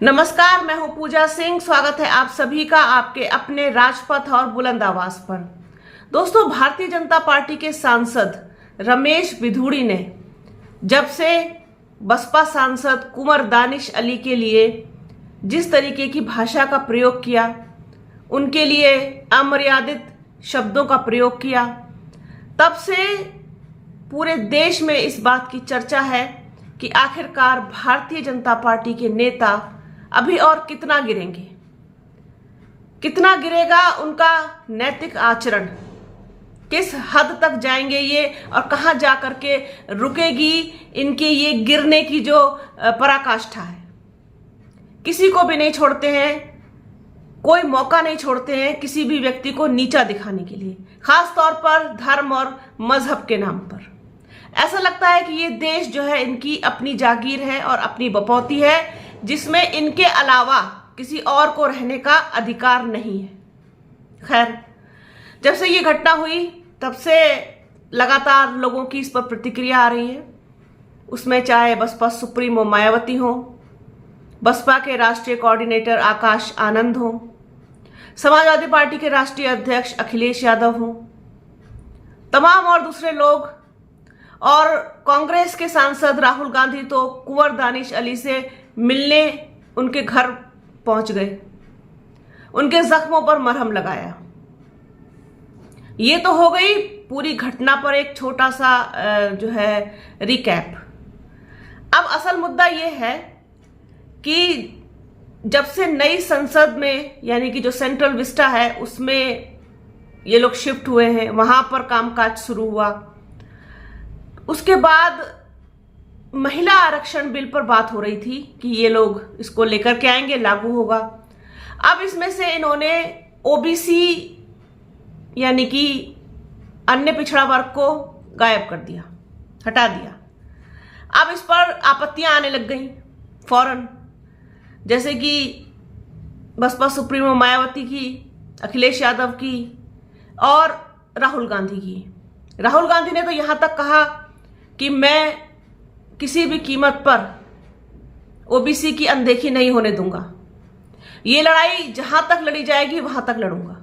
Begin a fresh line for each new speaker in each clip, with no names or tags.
नमस्कार, मैं हूं पूजा सिंह। स्वागत है आप सभी का आपके अपने राजपथ और बुलंद आवाज पर। दोस्तों, भारतीय जनता पार्टी के सांसद रमेश बिधूड़ी ने जब से बसपा सांसद कुंवर दानिश अली के लिए जिस तरीके की भाषा का प्रयोग किया, उनके लिए अमर्यादित शब्दों का प्रयोग किया, तब से पूरे देश में इस बात की चर्चा है कि आखिरकार भारतीय जनता पार्टी के नेता अभी और कितना गिरेंगे, कितना गिरेगा उनका नैतिक आचरण, किस हद तक जाएंगे ये और कहां जाकर के रुकेगी इनके ये गिरने की जो पराकाष्ठा है। किसी को भी नहीं छोड़ते हैं, कोई मौका नहीं छोड़ते हैं किसी भी व्यक्ति को नीचा दिखाने के लिए, खास तौर पर धर्म और मजहब के नाम पर। ऐसा लगता है कि ये देश जो है इनकी अपनी जागीर है और अपनी बपौती है, जिसमें इनके अलावा किसी और को रहने का अधिकार नहीं है। खैर, जब से ये घटना हुई तब से लगातार लोगों की इस पर प्रतिक्रिया आ रही है। उसमें चाहे बसपा सुप्रीमो मायावती हो, बसपा के राष्ट्रीय कोऑर्डिनेटर आकाश आनंद हो, समाजवादी पार्टी के राष्ट्रीय अध्यक्ष अखिलेश यादव हो, तमाम और दूसरे लोग, और कांग्रेस के सांसद राहुल गांधी तो कुंवर दानिश अली से मिलने उनके घर पहुंच गए, उनके जख्मों पर मरहम लगाया। ये तो हो गई पूरी घटना पर एक छोटा सा जो है रिकैप। अब असल मुद्दा ये है कि जब से नई संसद में, यानी कि जो सेंट्रल विस्टा है, उसमें ये लोग शिफ्ट हुए हैं, वहां पर कामकाज शुरू हुआ। उसके बाद महिला आरक्षण बिल पर बात हो रही थी कि ये लोग इसको लेकर के आएंगे, लागू होगा। अब इसमें से इन्होंने ओबीसी यानी कि अन्य पिछड़ा वर्ग को गायब कर दिया, हटा दिया। अब इस पर आपत्तियां आने लग गई फौरन, जैसे कि बसपा सुप्रीमो मायावती की, अखिलेश यादव की और राहुल गांधी की। राहुल गांधी ने तो यहां तक कहा कि मैं किसी भी कीमत पर ओबीसी की अनदेखी नहीं होने दूंगा, ये लड़ाई जहां तक लड़ी जाएगी वहां तक लड़ूंगा।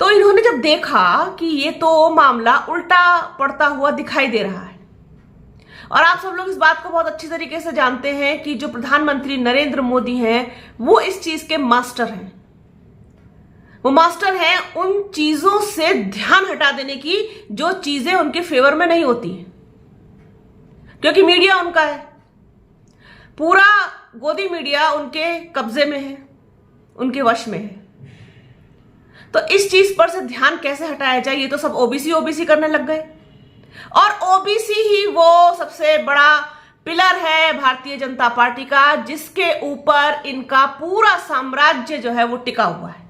तो इन्होंने जब देखा कि ये तो मामला उल्टा पड़ता हुआ दिखाई दे रहा है, और आप सब लोग इस बात को बहुत अच्छी तरीके से जानते हैं कि जो प्रधानमंत्री नरेंद्र मोदी हैं वो इस चीज के मास्टर हैं। वो मास्टर हैं उन चीजों से ध्यान हटा देने की जो चीजें उनके फेवर में नहीं होती हैं, क्योंकि मीडिया उनका है, पूरा गोदी मीडिया उनके कब्जे में है, उनके वश में है। तो इस चीज पर से ध्यान कैसे हटाया जाए, ये तो सब ओबीसी करने लग गए, और ओबीसी ही वो सबसे बड़ा पिलर है भारतीय जनता पार्टी का, जिसके ऊपर इनका पूरा साम्राज्य जो है वो टिका हुआ है।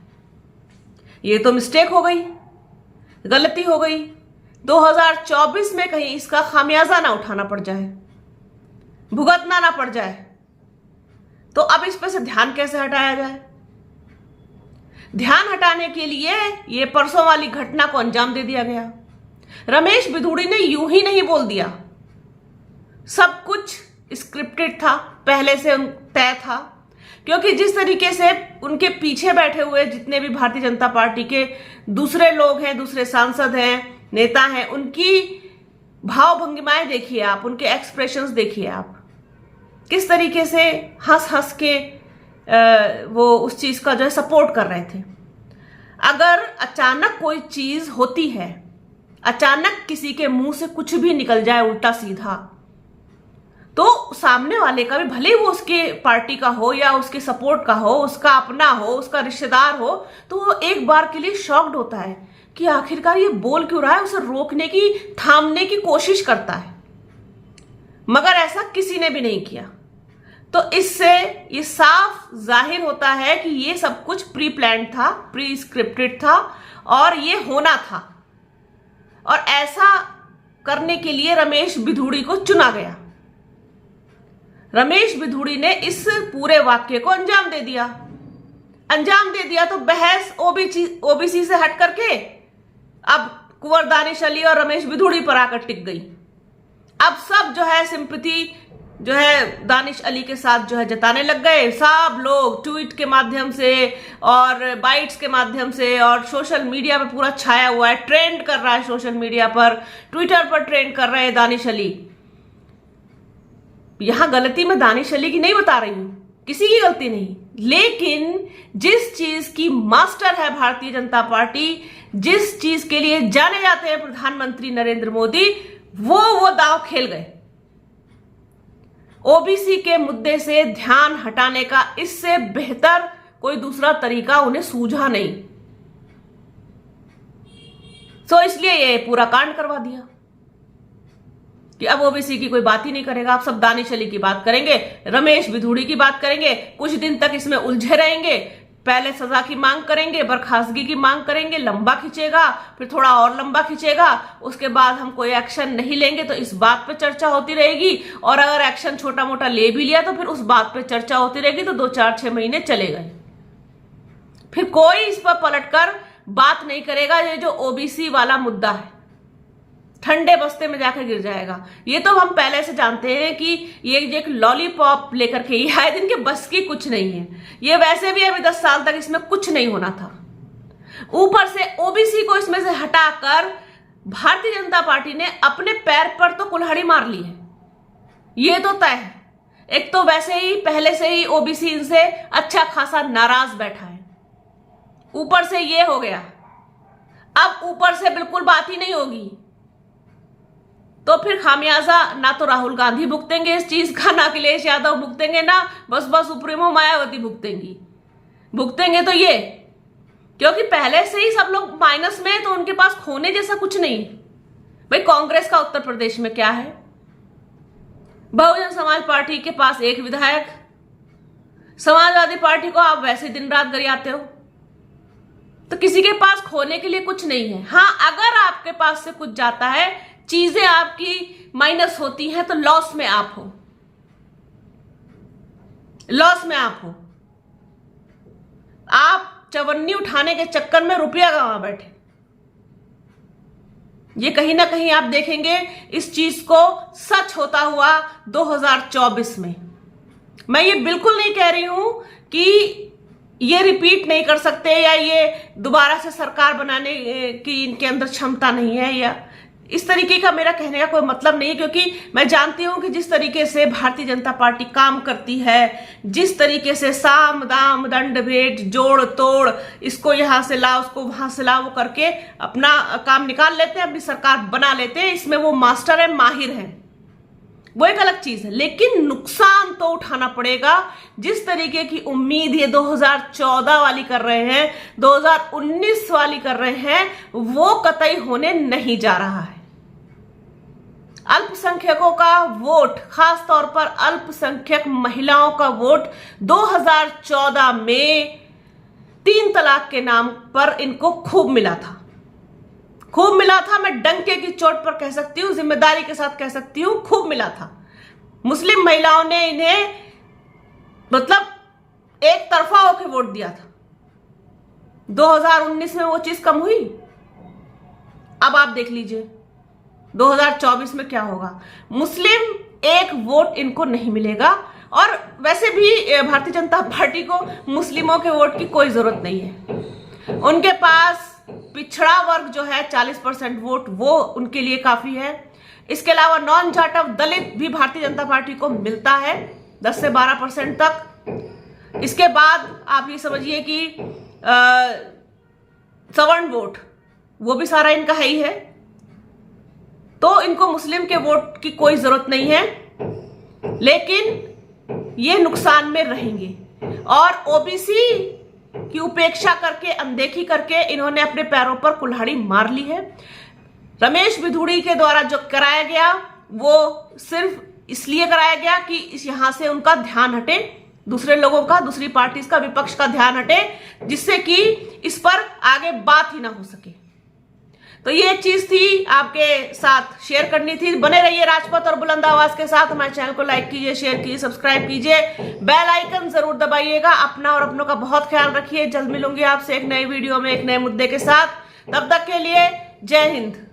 ये तो मिस्टेक हो गई, गलती हो गई। 2024 में कहीं इसका खामियाजा ना उठाना पड़ जाए, भुगतना ना पड़ जाए। तो अब इस पर से ध्यान कैसे हटाया जाए? ध्यान हटाने के लिए ये परसों वाली घटना को अंजाम दे दिया गया। रमेश बिधूड़ी ने यूं ही नहीं बोल दिया, सब कुछ स्क्रिप्टेड था, पहले से तय था। क्योंकि जिस तरीके से उनके पीछे बैठे हुए जितने भी भारतीय जनता पार्टी के दूसरे लोग हैं, दूसरे सांसद हैं, नेता हैं, उनकी भाव भंगिमाएं देखिए आप, उनके एक्सप्रेशंस देखिए आप, किस तरीके से हंस हंस के वो उस चीज का जो है सपोर्ट कर रहे थे। अगर अचानक कोई चीज होती है, अचानक किसी के मुंह से कुछ भी निकल जाए उल्टा सीधा, तो सामने वाले का भी, भले वो उसके पार्टी का हो या उसके सपोर्ट का हो, उसका अपना हो, उसका रिश्तेदार हो, तो वो एक बार के लिए शॉक्ड होता है कि आखिरकार ये बोल क्यों रहा है, उसे रोकने की, थामने की कोशिश करता है। मगर ऐसा किसी ने भी नहीं किया। तो इससे ये साफ जाहिर होता है कि ये सब कुछ प्री प्लान्ड था, प्री स्क्रिप्टेड था, और ये होना था, और ऐसा करने के लिए रमेश बिधूड़ी को चुना गया। रमेश बिधूड़ी ने इस पूरे वाक्य को अंजाम दे दिया। तो बहस ओबीसी से हट करके अब कुंवर दानिश अली और रमेश बिधूड़ी पर आकर टिक गई। अब सब जो है सिंपैथी जो है दानिश अली के साथ जो है जताने लग गए। सब लोग ट्वीट के माध्यम से और बाइट्स के माध्यम से और सोशल मीडिया पे पूरा छाया हुआ है, ट्रेंड कर रहा है सोशल मीडिया पर, ट्विटर पर ट्रेंड कर रहे हैं दानिश अली। यहां गलती मैं दानिश अली की नहीं बता रही हूं, किसी की गलती नहीं, लेकिन जिस चीज की मास्टर है भारतीय जनता पार्टी, जिस चीज के लिए जाने जाते हैं प्रधानमंत्री नरेंद्र मोदी, वो दांव खेल गए। ओबीसी के मुद्दे से ध्यान हटाने का इससे बेहतर कोई दूसरा तरीका उन्हें सूझा नहीं, तो इसलिए ये पूरा कांड करवा दिया कि अब ओबीसी की कोई बात ही नहीं करेगा। आप सब दानिश अली की बात करेंगे, रमेश बिधूड़ी की बात करेंगे, कुछ दिन तक इसमें उलझे रहेंगे, पहले सजा की मांग करेंगे, बर्खास्तगी की मांग करेंगे, लंबा खींचेगा, फिर थोड़ा और लंबा खींचेगा, उसके बाद हम कोई एक्शन नहीं लेंगे तो इस बात पे चर्चा होती रहेगी, और अगर एक्शन छोटा मोटा ले भी लिया तो फिर उस बात पे चर्चा होती रहेगी, तो 2-4-6 महीने चले गए, फिर कोई इस पर पलटकर बात नहीं करेगा। ये जो ओबीसी वाला मुद्दा है ठंडे बस्ते में जाकर गिर जाएगा। ये तो हम पहले से जानते हैं कि ये एक लॉलीपॉप लेकर के ये आए दिन के बस की कुछ नहीं है। ये वैसे भी अभी 10 साल तक इसमें कुछ नहीं होना था, ऊपर से ओबीसी को इसमें से हटाकर भारतीय जनता पार्टी ने अपने पैर पर तो कुल्हाड़ी मार ली है, ये तो तय है। एक तो वैसे ही पहले से ही ओबीसी इनसे अच्छा खासा नाराज बैठा है, ऊपर से ये हो गया, अब ऊपर से बिल्कुल बात ही नहीं होगी, तो फिर खामियाजा ना तो राहुल गांधी भुगतेंगे इस चीज का, ना अखिलेश यादव भुगतेंगे, ना बस सुप्रीमो मायावती भुगतेंगे तो ये, क्योंकि पहले से ही सब लोग माइनस में, तो उनके पास खोने जैसा कुछ नहीं। भाई कांग्रेस का उत्तर प्रदेश में क्या है, बहुजन समाज पार्टी के पास एक विधायक, समाजवादी पार्टी को आप वैसे दिन रात गरियाते हो, तो किसी के पास खोने के लिए कुछ नहीं है। हाँ, अगर आपके पास से कुछ जाता है, चीजें आपकी माइनस होती हैं, तो लॉस में आप हो, आप चवन्नी उठाने के चक्कर में रुपया गंवा बैठे। ये कहीं ना कहीं आप देखेंगे इस चीज को सच होता हुआ 2024 में। मैं ये बिल्कुल नहीं कह रही हूं कि ये रिपीट नहीं कर सकते या ये दोबारा से सरकार बनाने की इनके अंदर क्षमता नहीं है, या इस तरीके का मेरा कहने का कोई मतलब नहीं है, क्योंकि मैं जानती हूं कि जिस तरीके से भारतीय जनता पार्टी काम करती है, जिस तरीके से साम दाम दंड भेद जोड़ तोड़, इसको यहां से ला उसको वहां से ला, वो करके अपना काम निकाल लेते हैं, अपनी सरकार बना लेते हैं, इसमें वो मास्टर है, माहिर है, वो एक अलग चीज है। लेकिन नुकसान तो उठाना पड़ेगा। जिस तरीके की उम्मीद ये 2014 वाली कर रहे हैं, 2019 वाली कर रहे हैं, वो कतई होने नहीं जा रहा है। अल्पसंख्यकों का वोट, खास तौर पर अल्पसंख्यक महिलाओं का वोट 2014 में 3 तलाक के नाम पर इनको खूब मिला था, मैं डंके की चोट पर कह सकती हूं, जिम्मेदारी के साथ कह सकती हूं, खूब मिला था। मुस्लिम महिलाओं ने इन्हें मतलब एक तरफा होकर वोट दिया था। 2019 में वो चीज कम हुई। अब आप देख लीजिए 2024 में क्या होगा। मुस्लिम एक वोट इनको नहीं मिलेगा, और वैसे भी भारतीय जनता पार्टी को मुस्लिमों के वोट की कोई जरूरत नहीं है। उनके पास पिछड़ा वर्ग जो है 40% वोट, वो उनके लिए काफी है। इसके अलावा नॉन जाटव दलित भी भारतीय जनता पार्टी को मिलता है 10 से 12% तक। इसके बाद आप ये समझिए कि सवर्ण वोट वो भी सारा इनका है ही है, तो इनको मुस्लिम के वोट की कोई जरूरत नहीं है, लेकिन ये नुकसान में रहेंगे। और ओबीसी की उपेक्षा करके, अनदेखी करके इन्होंने अपने पैरों पर कुल्हाड़ी मार ली है। रमेश बिधूड़ी के द्वारा जो कराया गया वो सिर्फ इसलिए कराया गया कि यहां से उनका ध्यान हटे, दूसरे लोगों का, दूसरी पार्टी का, विपक्ष का ध्यान हटे, जिससे कि इस पर आगे बात ही ना हो सके। तो ये चीज थी, आपके साथ शेयर करनी थी। बने रहिए राजपथ और बुलंद आवाज के साथ। हमारे चैनल को लाइक कीजिए, शेयर कीजिए, सब्सक्राइब कीजिए, बेल आइकन जरूर दबाइएगा। अपना और अपनों का बहुत ख्याल रखिए। जल्द मिलूंगी आपसे एक नए वीडियो में एक नए मुद्दे के साथ। तब तक के लिए जय हिंद।